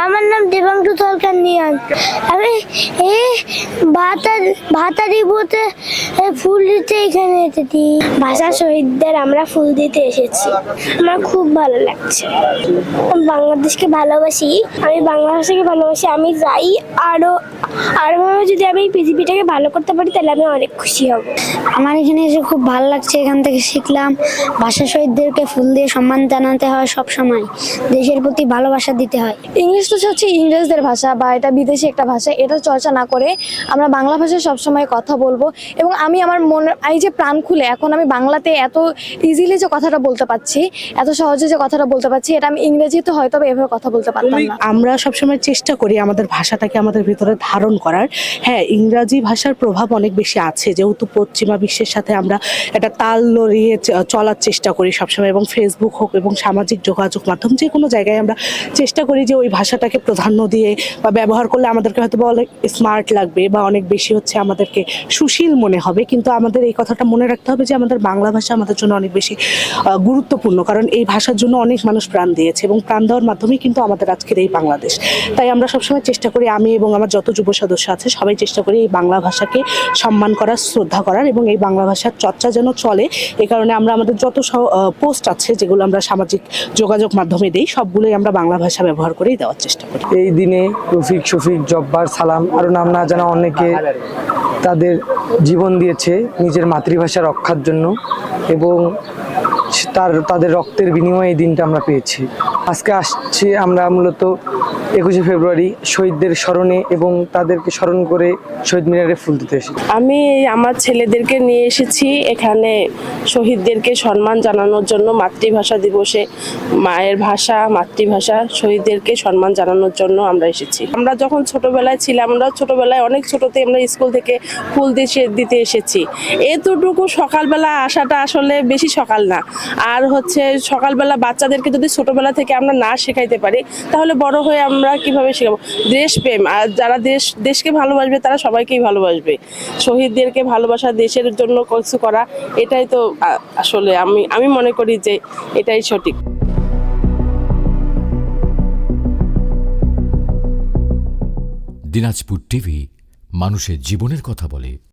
আমার নাম দেবাংশু সরকার নিয়ান। আমি এই ভাতারি বুথে ফুল দিতে এখানে এসেছি। ভাষা শহীদদের আমরা ফুল দিতে এসেছি। আমার খুব ভালো লাগছে। আমি বাংলাদেশকে ভালোবাসি, আমি বাংলা ভাষাকে ভালোবাসি। আমি চাই আরো যদি আমি পৃথিবীটাকে ভালো করতে পারি তাহলে আমি অনেক খুশি হব। আমার এখানে এসে খুব ভালো লাগছে। এখান থেকে শিখলাম ভাষা শহীদদেরকে ফুল দিয়ে সম্মান জানাতে হয়, সব সময় দেশের প্রতি ভালোবাসা দিতে হয়। ইংলিশ তো হচ্ছে ইংরেজদের ভাষা বা এটা বিদেশি একটা ভাষা, এটা চর্চা না করে আমরা বাংলা ভাষায় সবসময় কথা বলবো। এবং আমি আমার মনে এই যে প্রাণ খুলে এখন আমি বাংলাতে এত ইজিলি যে কথাটা বলতে পারছি, এত সহজে যে কথাটা বলতে পারছি, এটা আমি ইংরেজিতে হয়তো এভাবে কথা বলতে পারতাম না। আমরা সবসময় চেষ্টা করি আমাদের ভাষাটাকে আমাদের ভিতরে ধারণ করার। হ্যাঁ, ইংরাজি ভাষার প্রভাব অনেক বেশি আছে, যেহেতু পশ্চিমা বিশ্বের সাথে আমরা একটা তাল লড়িয়ে চলার চেষ্টা করি সবসময়, এবং ফেসবুক হোক এবং সামাজিক যোগাযোগ মাধ্যম যে কোনো জায়গায় আমরা চেষ্টা করি যে ওই ভাষাটাকে প্রাধান্য দিয়ে বা ব্যবহার করলে আমাদেরকে হয়তো বা অনেক স্মার্ট লাগবে বা অনেক বেশি হচ্ছে আমাদেরকে সুশীল মনে হবে। কিন্তু আমাদের এই কথাটা মনে রাখতে হবে যে আমাদের বাংলা ভাষা আমাদের জন্য অনেক বেশি গুরুত্বপূর্ণ, কারণ এই ভাষার জন্য অনেক মানুষ প্রাণ দিয়েছে এবং প্রাণ দেওয়ার মাধ্যমেই কিন্তু আমাদের আজকের এই বাংলাদেশ। তাই আমরা সবসময় চেষ্টা করি, আমি এবং আমার যত যুব সদস্য আছে সবাই চেষ্টা করি এই বাংলা ভাষাকে সম্মান করার, শ্রদ্ধা করার এবং এই বাংলা ভাষার চর্চা যেন চলে। এই কারণে আমরা আমাদের যত পোস্ট আছে যেগুলো আমরা সামাজিক যোগাযোগ মাধ্যমে দিই সবগুলোই আমরা বাংলা ভাষা ব্যবহার করেই দেওয়ার চেষ্টা করি। এই দিনে রফিক, শফিক, জব্বার, সালাম আরও নাম না জানা অনেকে তাদের জীবন দিয়েছে নিজের মাতৃভাষা রক্ষার জন্য, এবং তাদের রক্তের বিনিময়ে এই দিনটা আমরা পেয়েছি। আজকে আসছি আমরা মূলত 21শে ফেব্রুয়ারি শহীদদের স্মরণে এবং তাদেরকে স্মরণ করে শহীদ মিনারে ফুল দিতে এসেছি। আমি আমার ছেলেদেরকে নিয়ে এসেছি এখানে শহীদদেরকে সম্মান জানানোর জন্য। মাতৃভাষা দিবসে মায়ের ভাষা, মাতৃভাষা, শহীদদেরকে সম্মান জানানোর জন্য আমরা এসেছি। আমরা যখন ছোটবেলায় ছিলাম, আমরা ছোটবেলায় অনেক ছোটতে আমরা স্কুল থেকে ফুল দিতে এসেছি। এতটুকু সকালবেলা আসাটা আসলে বেশি সকাল না। আর হচ্ছে সকালবেলা বাচ্চাদেরকে যদি ছোটবেলা থেকে আমরা না শেখাইতে পারি তাহলে বড় হয়ে আমরা কিভাবে শেখাবো দেশপ্রেম? আর যারা দেশকে ভালোবাসবে তারা সবাইকেই ভালোবাসবে। শহীদদেরকে ভালোবাসা, দেশের জন্য কিছু করা, এটাই তো আসলে আমি মনে করি যে এটাই সঠিক। দিনাজপুর টিভি, মানুষের জীবনের কথা বলে।